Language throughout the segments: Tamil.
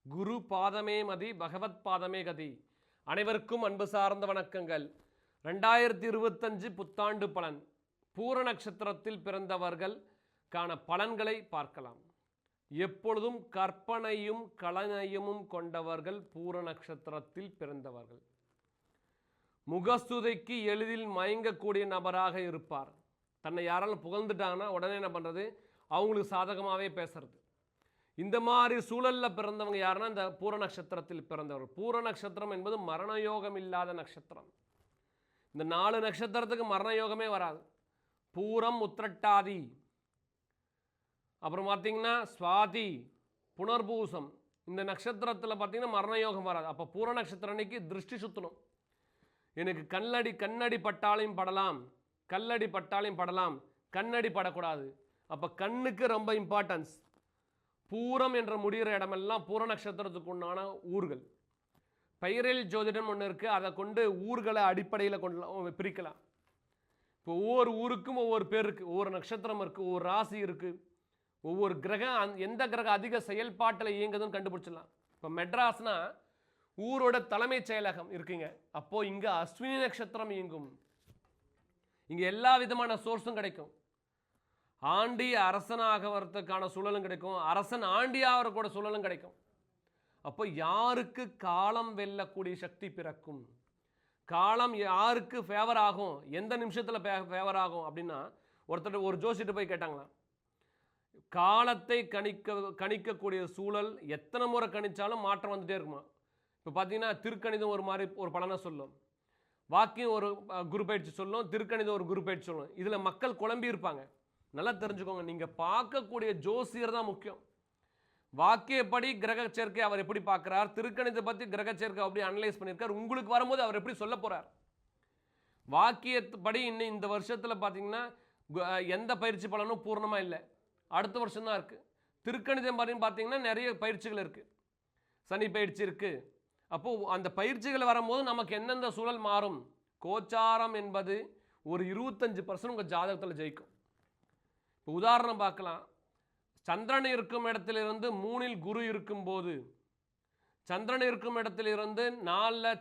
குரு பாதமே மதி பகவத் பாதமே கதி. அனைவருக்கும் அன்பு சார்ந்த வணக்கங்கள். 2025 புத்தாண்டு பலன். பூர நட்சத்திரத்தில் பிறந்தவர்களுக்கான பலன்களை பார்க்கலாம். எப்பொழுதும் கற்பனையும் கலைநயமும் கொண்டவர்கள் பூர நட்சத்திரத்தில் பிறந்தவர்கள். முகஸ்துதைக்கு எளிதில் மயங்கக்கூடிய நபராக இருப்பார். தன்னை யாராலும் புகழ்ந்துட்டாங்கன்னா உடனே என்ன பண்ணுறது, அவங்களுக்கு சாதகமாகவே பேசுறது. இந்த மாதிரி சூழலில் பிறந்தவங்க யாருன்னா இந்த பூர நட்சத்திரத்தில் பிறந்தவர். பூர நட்சத்திரம் என்பது மரணயோகம் இல்லாத நட்சத்திரம். இந்த 4 நட்சத்திரத்துக்கு மரணயோகமே வராது. பூரம், உத்திரட்டாதி, அப்புறம் பார்த்தீங்கன்னா சுவாதி, புனர்பூசம், இந்த நட்சத்திரத்தில் பார்த்தீங்கன்னா மரணயோகம் வராது. அப்போ பூர நட்சத்திரம் அன்னைக்கு திருஷ்டி சுற்றணும். எனக்கு கண்ணடி பட்டாலையும் படலாம், கல்லடி பட்டாலையும் படலாம், கண்ணடி படக்கூடாது. அப்போ கண்ணுக்கு ரொம்ப இம்பார்ட்டன்ஸ். பூரம் என்ற முடிகிற இடமெல்லாம் பூர நட்சத்திரத்துக்கு உண்டான ஊர்கள். பெயரில் ஜோதிடம் ஒன்று இருக்குது, அதை கொண்டு ஊர்களை அடிப்படையில் கொண்டு பிரிக்கலாம். இப்போ ஒவ்வொரு ஊருக்கும் ஒவ்வொரு பேர் இருக்குது, ஒவ்வொரு நட்சத்திரம் இருக்குது, ஒவ்வொரு ராசி இருக்குது, ஒவ்வொரு கிரகம் எந்த கிரகம் அதிக செயல்பாட்டில் இயங்குதுன்னு கண்டுபிடிச்சிடலாம். இப்போ மெட்ராஸ்னா ஊரோட தலைமைச் செயலகம் இருக்குங்க. அப்போது இங்கே அஸ்வினி நட்சத்திரம் இயங்கும். இங்கே எல்லா விதமான சோர்ஸும் கிடைக்கும். ஆண்டி அரசனாக வரத்துக்கான சூழலும் கிடைக்கும், அரசன் ஆண்டியாக கூட சூழலும் கிடைக்கும். அப்போ யாருக்கு காலம் வெல்லக்கூடிய சக்தி பிறக்கும், காலம் யாருக்கு ஃபேவர் ஆகும், எந்த நிமிஷத்தில் ஃபேவர் ஆகும் அப்படின்னா, ஒருத்தர் ஒரு ஜோசிட்டு போய் கேட்டாங்களாம், காலத்தை கணிக்கக்கூடிய சூழல் எத்தனை முறை கணிச்சாலும் மாற்றம் வந்துட்டே இருக்குமா. இப்போ பார்த்தீங்கன்னா திருக்கணிதம் ஒரு மாதிரி ஒரு பலனை சொல்லும், வாக்கியம் ஒரு குரு பயிற்சி சொல்லும், திருக்கணிதம் ஒரு குரு பயிற்சி சொல்லும். இதில் மக்கள் குழம்பி இருப்பாங்க. நல்லா தெரிஞ்சுக்கோங்க, நீங்கள் பார்க்கக்கூடிய ஜோசியர் தான் முக்கியம். வாக்கியப்படி கிரக சேர்க்கை அவர் எப்படி பார்க்குறார், திருக்கணிதத்தை பற்றி கிரக சேர்க்கை அப்படி அனலைஸ் பண்ணியிருக்கார், உங்களுக்கு வரும்போது அவர் எப்படி சொல்ல போகிறார். வாக்கியப்படி இன்னும் இந்த வருஷத்தில் பார்த்தீங்கன்னா எந்த பயிற்சி பலனும் பூர்ணமாக இல்லை, அடுத்த வருஷம் தான் இருக்குது. திருக்கணிதம் பார்த்தீங்கன்னா நிறைய பயிற்சிகள் இருக்குது, சனி பயிற்சி இருக்குது. அப்போது அந்த பயிற்சிகள் வரும்போது நமக்கு எந்தெந்த சூழல் மாறும். கோச்சாரம் என்பது ஒரு 25% உங்கள் ஜாதகத்தில் ஜெயிக்கும். இப்போ உதாரணம் பார்க்கலாம். சந்திரன் இருக்கும் இடத்திலிருந்து 3இல் குரு இருக்கும்போது, சந்திரன் இருக்கும் இடத்திலிருந்து 4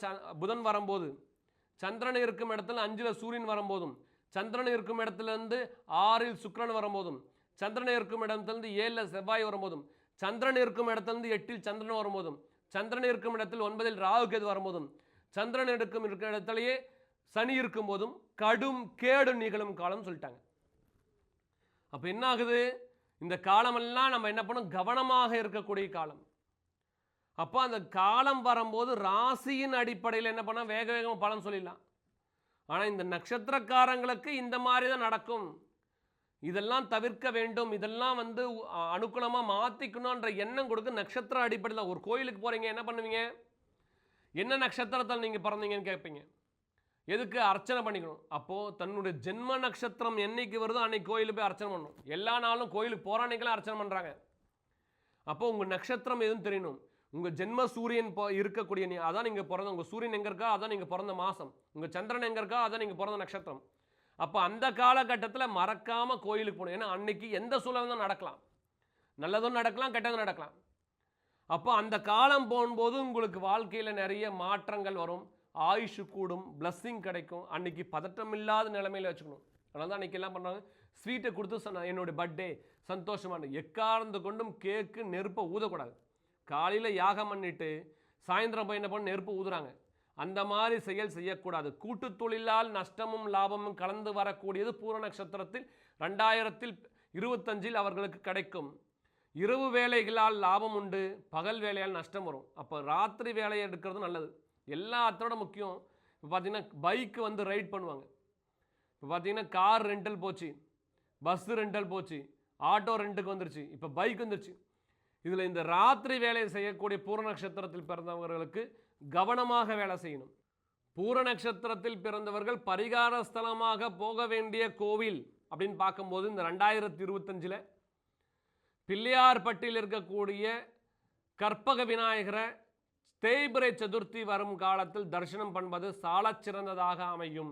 புதன் வரும்போது, சந்திரன் இருக்கும் இடத்துல 5 சூரியன் வரும்போதும், சந்திரன் இருக்கும் இடத்திலிருந்து 6இல் சுக்கிரன் வரும்போதும், சந்திரன் இருக்கும் இடத்திலிருந்து 7 செவ்வாய் வரும்போதும், சந்திரன் இருக்கும் இடத்திலிருந்து 8இல் சந்திரன் வரும்போதும், சந்திரன் இருக்கும் இடத்தில் 9இல் ராகு கேது வரும்போதும், சந்திரன் இருக்கும் இடத்திலேயே சனி இருக்கும் போதும் கடும் கேடு நிகழும் காலம் சொல்லிட்டாங்க. அப்போ என்ன ஆகுது, இந்த காலமெல்லாம் நம்ம என்ன பண்ணோம், கவனமாக இருக்கக்கூடிய காலம். அப்போ அந்த காலம் வரும்போது ராசியின் அடிப்படையில் என்ன பண்ணால் வேக வேகமாக பலன் சொல்லிடலாம். ஆனால் இந்த நட்சத்திரக்காரங்களுக்கு இந்த மாதிரி தான் நடக்கும். இதெல்லாம் தவிர்க்க வேண்டும், இதெல்லாம் அனுகூலமாக மாற்றிக்கணுன்ற எண்ணம் கொடுக்க நட்சத்திர அடிப்படையில். ஒரு கோயிலுக்கு போகிறீங்க, என்ன பண்ணுவீங்க, என்ன நட்சத்திரத்தில் நீங்கள் பிறந்தீங்கன்னு கேட்பீங்க. எதுக்கு, அர்ச்சனை பண்ணிக்கணும். அப்போது தன்னுடைய ஜென்ம நட்சத்திரம் என்னைக்கு வருதோ அன்னைக்கு கோயிலுக்கு போய் அர்ச்சனை பண்ணணும். எல்லா நாளும் கோயிலுக்கு போகிற அன்னைக்கெல்லாம் அர்ச்சனை பண்ணுறாங்க. அப்போது உங்கள் நட்சத்திரம் எதுவும் தெரியணும். உங்கள் ஜென்ம சூரியன் இருக்கக்கூடிய அதான் நீங்கள் பிறந்த, உங்கள் சூரியன் எங்கே இருக்கா அதான் நீங்கள் பிறந்த மாதம், உங்கள் சந்திரன் எங்கே இருக்கா அதான் நீங்கள் பிறந்த நட்சத்திரம். அப்போ அந்த காலகட்டத்தில் மறக்காமல் கோயிலுக்கு போகணும். ஏன்னா அன்னைக்கு எந்த சூழலும் தான் நடக்கலாம், நல்லதும் நடக்கலாம், கெட்டதும் நடக்கலாம். அப்போ அந்த காலம் போகும்போது உங்களுக்கு வாழ்க்கையில் நிறைய மாற்றங்கள் வரும், ஆயுஷு கூடும், பிளஸ்ஸிங் கிடைக்கும். அன்றைக்கி பதட்டம் இல்லாத நிலைமையில் வச்சுக்கணும். அதனால தான் அன்றைக்கி எல்லாம் பண்ணுறாங்க, ஸ்வீட்டை கொடுத்து என்னுடைய பர்த்டே சந்தோஷமான எக்கார்ந்து கொண்டும் கேக்கு நெருப்பை ஊதக்கூடாது. காலையில் யாகம் பண்ணிட்டு சாயந்தரம் போய் என்ன பண்ண நெருப்பு ஊதுறாங்க. அந்த மாதிரி செயல் செய்யக்கூடாது. கூட்டு தொழிலால் நஷ்டமும் லாபமும் கலந்து வரக்கூடியது பூர நட்சத்திரத்தில் 2025 அவர்களுக்கு கிடைக்கும். இரவு வேலைகளால் லாபம் உண்டு, பகல் வேலையால் நஷ்டம் வரும். அப்போ ராத்திரி வேலையை எடுக்கிறது நல்லது. எல்லாத்தோட முக்கியம். இப்போ பார்த்தீங்கன்னா பைக்கு ரைட் பண்ணுவாங்க. இப்போ பார்த்தீங்கன்னா கார் ரெண்டல் போச்சு, பஸ்ஸு ரெண்டல் போச்சு, ஆட்டோ ரெண்டுக்கு வந்துருச்சு, இப்போ பைக் வந்துருச்சு. இதில் இந்த ராத்திரி வேலையை செய்யக்கூடிய பூர நட்சத்திரத்தில் பிறந்தவர்களுக்கு கவனமாக வேலை செய்யணும். பூர நட்சத்திரத்தில் பிறந்தவர்கள் பரிகார ஸ்தலமாக போக வேண்டிய கோவில் அப்படின்னு பார்க்கும்போது இந்த 2025 பிள்ளையார்பட்டியில் இருக்கக்கூடிய கற்பக விநாயகரை தேய்பிறை சதுர்த்தி வரும் காலத்தில் தரிசனம் பண்ணுவது சாலச் சிறந்ததாக அமையும்.